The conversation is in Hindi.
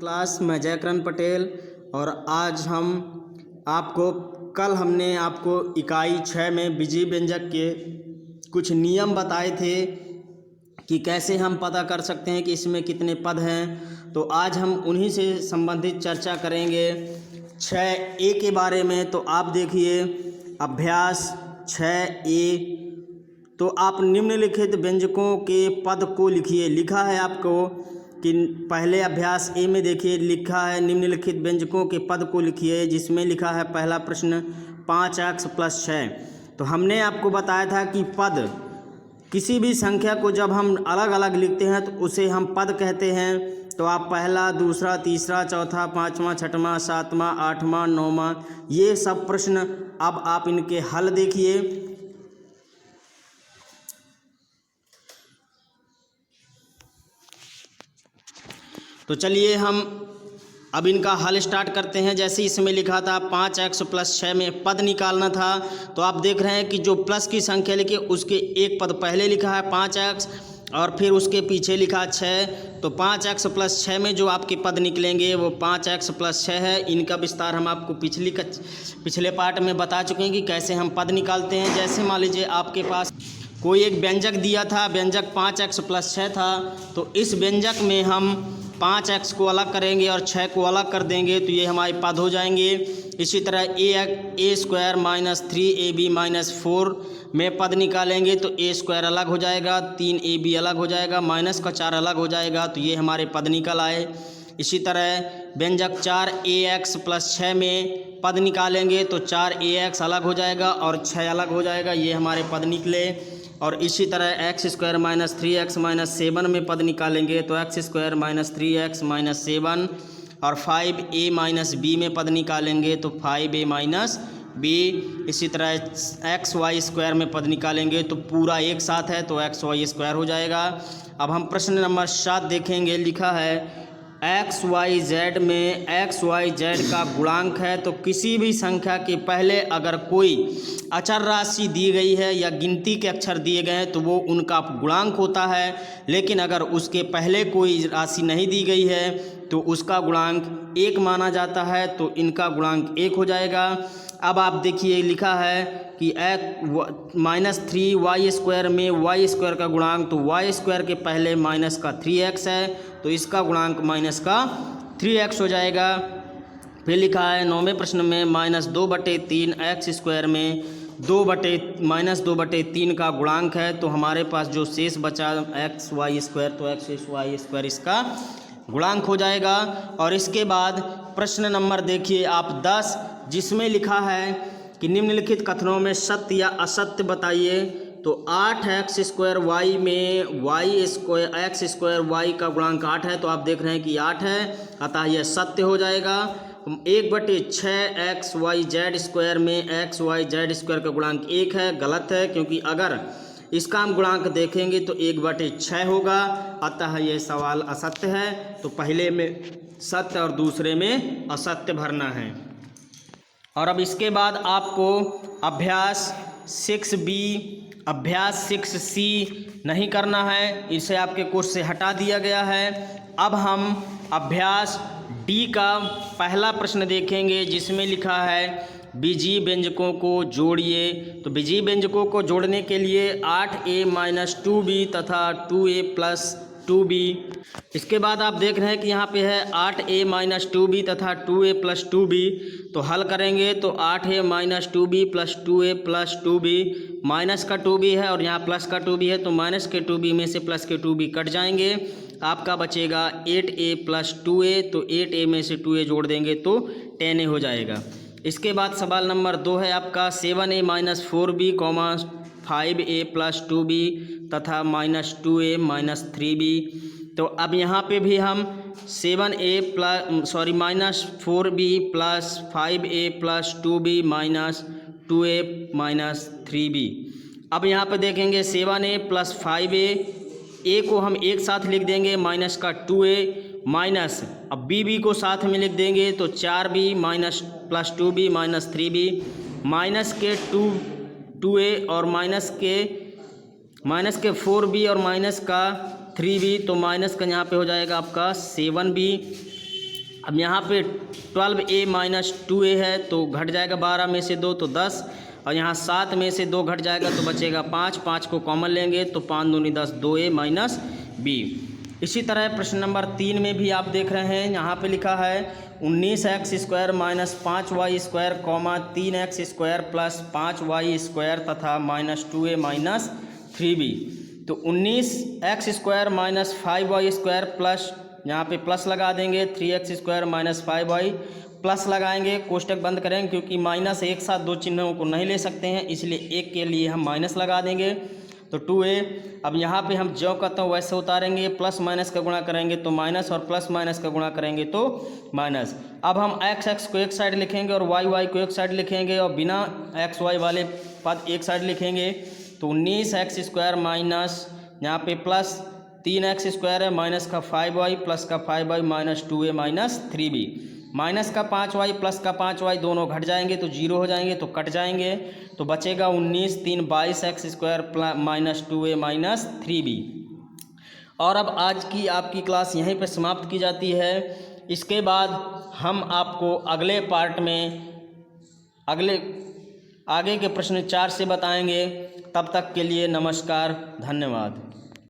क्लास मैं जयकरण पटेल। और आज कल हमने आपको इकाई 6 में बीजीय व्यंजक के कुछ नियम बताए थे कि कैसे हम पता कर सकते हैं कि इसमें कितने पद हैं। तो आज हम उन्हीं से संबंधित चर्चा करेंगे 6A के बारे में। तो आप देखिए अभ्यास 6A। तो आप निम्नलिखित व्यंजकों के पद को लिखिए। लिखा है आपको कि पहले अभ्यास ए में देखिए लिखा है निम्नलिखित व्यंजकों के पद को लिखिए, जिसमें लिखा है पहला प्रश्न 5x + 6। तो हमने आपको बताया था कि पद किसी भी संख्या को जब हम अलग अलग लिखते हैं तो उसे हम पद कहते हैं। तो आप पहला, दूसरा, तीसरा, चौथा, पाँचवा, छठवां, सातवां, आठवां, नौवां, ये सब प्रश्न अब आप इनके हल देखिए। तो चलिए हम अब इनका हल स्टार्ट करते हैं। जैसे इसमें लिखा था 5x + 6 में पद निकालना था। तो आप देख रहे हैं कि जो प्लस की संख्या लिखी उसके एक पद पहले लिखा है 5x और फिर उसके पीछे लिखा 6। तो 5x + 6 में जो आपके पद निकलेंगे वो 5x + 6 है। इनका विस्तार हम आपको पिछले पार्ट में बता चुके हैं कि कैसे हम पद निकालते हैं। जैसे मान लीजिए आपके पास कोई एक व्यंजक दिया था, व्यंजक 5x + 6 था। तो इस व्यंजक में हम 5x को अलग करेंगे और 6 को अलग कर देंगे तो ये हमारे पद हो जाएंगे। इसी तरह a² - 3ab - 4 में पद निकालेंगे तो a² अलग हो जाएगा, 3ab अलग हो जाएगा, -4 अलग हो जाएगा, तो ये हमारे पद निकल आए। इसी तरह व्यंजक 4ax + 6 में पद निकालेंगे तो 4ax अलग हो जाएगा और 6 अलग हो जाएगा, ये हमारे पद निकले। और इसी तरह x² - 3x - 7 में पद निकालेंगे तो x² - 3x - 7 और 5a - b में पद निकालेंगे तो 5a - b। इसी तरह xy² में पद निकालेंगे तो पूरा एक साथ है तो xy² हो जाएगा। अब हम प्रश्न नंबर 7 देखेंगे। लिखा है xyz में xyz का गुणांक है। तो किसी भी संख्या के पहले अगर कोई अचर राशि दी गई है या गिनती के अक्षर दिए गए हैं तो वो उनका गुणांक होता है। लेकिन अगर उसके पहले कोई राशि नहीं दी गई है तो उसका गुणांक 1 माना जाता है, तो इनका गुणांक 1 हो जाएगा। अब आप देखिए लिखा है कि -3y² में y² का गुणांक, तो y² के पहले माइनस का 3x है तो इसका गुणांक -3x हो जाएगा। फिर लिखा है 9वें प्रश्न में -2/3 x² में -2/3 का गुणांक है। तो हमारे पास जो शेष बचा xy² तो xy² इसका गुणांक हो जाएगा। और इसके बाद प्रश्न नंबर देखिए आप 10, जिसमें लिखा है कि निम्नलिखित कथनों में सत्य या असत्य बताइए। तो 8x² y में x² y का गुणांक 8 है, तो आप देख रहे हैं कि 8 है, अतः यह सत्य हो जाएगा। 1/6 xyz² में xyz² का गुणांक 1 है, गलत है, क्योंकि अगर इसका हम गुणांक देखेंगे तो 1/6 होगा, अतः यह सवाल असत्य है। तो पहले में सत्य और दूसरे में असत्य भरना है। और अब इसके बाद आपको अभ्यास 6B, अभ्यास 6C नहीं करना है, इसे आपके कोर्स से हटा दिया गया है। अब हम अभ्यास D का पहला प्रश्न देखेंगे, जिसमें लिखा है बीजीय व्यंजकों को जोड़िए। तो बीजीय व्यंजकों को जोड़ने के लिए 8a - 2b तथा 2a + 2b। इसके बाद आप देख रहे हैं कि यहाँ पे है 8a - 2b तथा 2a + 2b। तो हल करेंगे तो 8a - 2b + 2a + 2b, minus का 2b है और यहाँ प्लस का 2b है, तो माइनस के 2b में से प्लस के 2b कट जाएंगे, आपका बचेगा 8a + 2a। तो 8a में से 2a जोड़ देंगे तो 10a हो जाएगा। इसके बाद सवाल नंबर 2 है आपका 7a - 4b, 5a + 2b तथा -2a - 3b। तो अब यहाँ पे भी हम -4b + 5a + 2b - 2a - 3b। अब यहाँ पे देखेंगे 7a + 5a, a को हम एक साथ लिख देंगे, माइनस का 2a माइनस, अब b को साथ में लिख देंगे तो 4b + 2b - 3b, माइनस के 2a और माइनस के 4b और माइनस का 3b, तो माइनस का यहाँ पे हो जाएगा आपका 7b। अब यहाँ पे 12a माइनस 2a है तो घट जाएगा 12 में से 2 तो 10, और यहाँ 7 में से 2 घट जाएगा तो बचेगा 5, 5 को कॉमन लेंगे तो 5 दूनी 10, 2a माइनस b। इसी तरह प्रश्न नंबर 3 में भी आप देख रहे हैं, यहाँ पे लिखा है 19x² minus 5y² comma 3x² plus 5y² तथा माइनस 2a माइनस 3b। तो 19x² माइनस 5y² प्लस, यहाँ पे प्लस लगा देंगे, 3x² माइनस 5y प्लस लगाएंगे, कोष्टक बंद करेंगे क्योंकि माइनस एक साथ दो चिन्हों को नहीं ले सकते हैं, इसलिए एक के लिए हम माइनस लगा देंगे तो 2a। अब यहाँ पे हम जो कहते हैं वैसे उतारेंगे, प्लस माइनस का गुणा करेंगे तो माइनस और प्लस माइनस का गुणा करेंगे तो माइनस। अब हम x को एक साइड लिखेंगे और y को एक साइड लिखेंगे और बिना xy वाले पद एक साइड लिखेंगे तो 19x² माइनस, यहाँ पे प्लस 3x² है, माइनस का 5y प्लस का 5y minus 2a minus 3b। Minus का 5y प्लस का 5y दोनों घट जाएंगे तो 0 हो जाएंगे तो कट जाएंगे तो बचेगा 19, 3 22x² minus 2a minus 3b। और अब आज की आपकी क्लास यहीं पर समाप्त की जाती है। इसके बाद हम आपको अगले पार्ट में आगे के प्रश्न 4 से बताएंगे। तब तक के लिए नमस्कार, धन्यवाद।